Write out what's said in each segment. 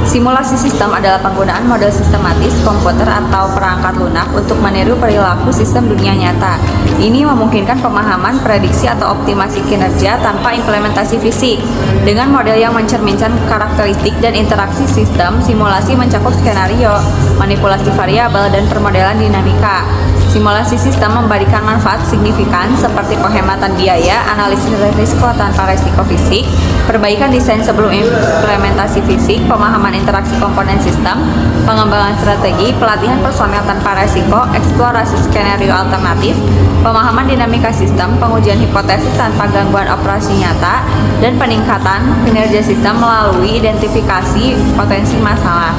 Simulasi sistem adalah penggunaan model sistematis komputer atau perangkat lunak untuk meniru perilaku sistem dunia nyata. Ini memungkinkan pemahaman, prediksi, atau optimasi kinerja tanpa implementasi fisik. Dengan model yang mencerminkan karakteristik dan interaksi sistem, simulasi mencakup skenario, manipulasi variabel, dan permodelan dinamika. Simulasi sistem memberikan manfaat signifikan seperti penghematan biaya, analisis risiko tanpa risiko fisik, perbaikan desain sebelum implementasi fisik, pemahaman interaksi komponen sistem, pengembangan strategi, pelatihan personel tanpa risiko, eksplorasi skenario alternatif, pemahaman dinamika sistem, pengujian hipotesis tanpa gangguan operasi nyata, dan peningkatan kinerja sistem melalui identifikasi potensi masalah.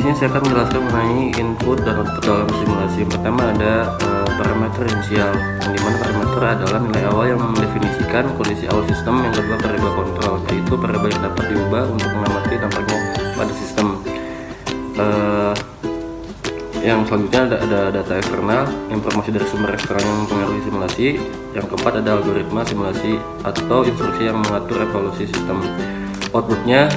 Di sini saya akan menjelaskan mengenai input dan output dalam simulasi. Pertama ada parameter inisial, yang dimana parameter adalah nilai awal yang mendefinisikan kondisi awal sistem. Yang kedua variabel kontrol, yaitu variabel yang dapat diubah untuk mengamati dampaknya pada sistem. Yang selanjutnya ada data eksternal, informasi dari sumber eksternal yang mempengaruhi simulasi. Yang keempat ada algoritma simulasi atau instruksi yang mengatur evolusi sistem. Outputnya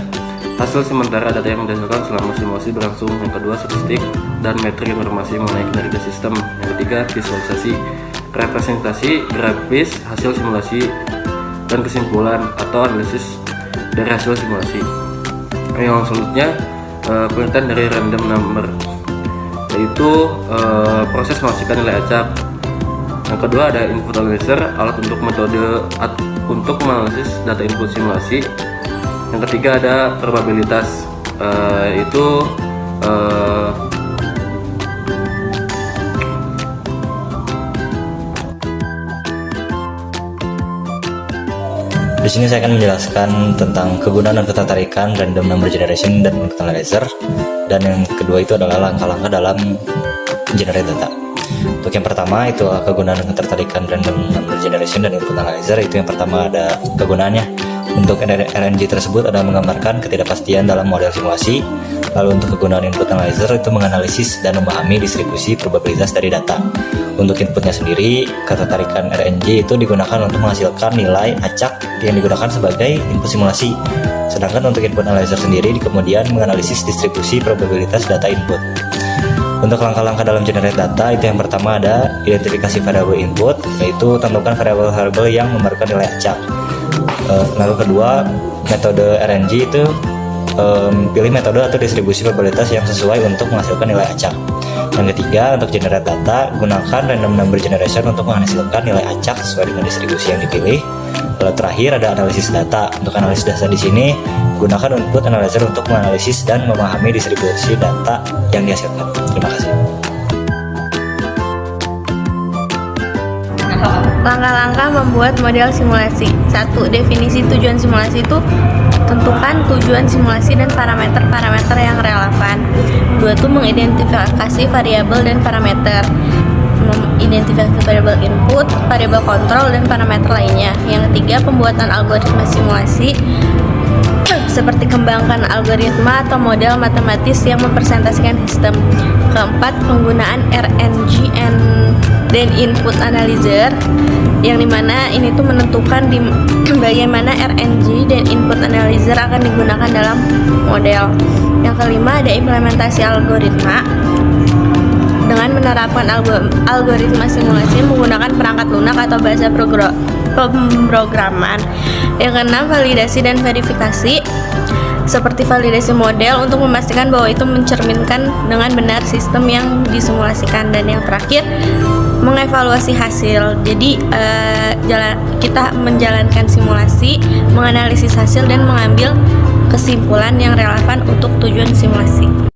hasil sementara data yang dihasilkan selama simulasi berlangsung. Yang kedua statistik dan metrik informasi mengenai kinerja sistem. Yang ketiga visualisasi, representasi grafis hasil simulasi dan kesimpulan atau analisis dari hasil simulasi. Yang selanjutnya penelitian dari random number, yaitu proses menghasilkan nilai acak. Yang kedua ada input analyzer, alat untuk metode untuk menganalisis data input simulasi. Yang ketiga ada probabilitas, yaitu di sini saya akan menjelaskan tentang kegunaan dan ketertarikan random number generation dan input analyzer, dan yang kedua itu adalah langkah-langkah dalam generate data. Untuk yang pertama itu kegunaan dan ketertarikan random number generation dan input analyzer. Itu yang pertama ada kegunaannya. Untuk RNG tersebut adalah menggambarkan ketidakpastian dalam model simulasi. Lalu untuk kegunaan input analyzer itu menganalisis dan memahami distribusi probabilitas dari data. Untuk inputnya sendiri, ketertarikan RNG itu digunakan untuk menghasilkan nilai acak yang digunakan sebagai input simulasi. Sedangkan untuk input analyzer sendiri kemudian menganalisis distribusi probabilitas data input. Untuk langkah-langkah dalam generate data itu yang pertama ada identifikasi variabel input, yaitu tentukan variabel-variabel yang memerlukan nilai acak. Lalu kedua, metode RNG itu pilih metode atau distribusi probabilitas yang sesuai untuk menghasilkan nilai acak. Yang ketiga, untuk generate data, gunakan random number generation untuk menghasilkan nilai acak sesuai dengan distribusi yang dipilih. Lalu terakhir ada analisis data. Untuk analisis data di sini, gunakan input analyzer untuk menganalisis dan memahami distribusi data yang dihasilkan. Terima kasih. Langkah-langkah membuat model simulasi. 1. Definisi tujuan simulasi itu tentukan tujuan simulasi dan parameter-parameter yang relevan. 2. Itu mengidentifikasi variabel dan parameter. Identifikasi variabel input, variabel kontrol, dan parameter lainnya. Yang ketiga, pembuatan algoritma simulasi seperti kembangkan algoritma atau model matematis yang mempresentasikan sistem. Keempat, penggunaan RNG dan input analyzer, yang dimana ini tuh menentukan bagaimana RNG dan input analyzer akan digunakan dalam model. Yang kelima ada implementasi algoritma dengan menerapkan algoritma simulasi menggunakan perangkat lunak atau bahasa pemrograman. Yang keenam, validasi dan verifikasi seperti validasi model untuk memastikan bahwa itu mencerminkan dengan benar sistem yang disimulasikan. Dan yang terakhir, mengevaluasi hasil. Jadi kita menjalankan simulasi, menganalisis hasil dan mengambil kesimpulan yang relevan untuk tujuan simulasi.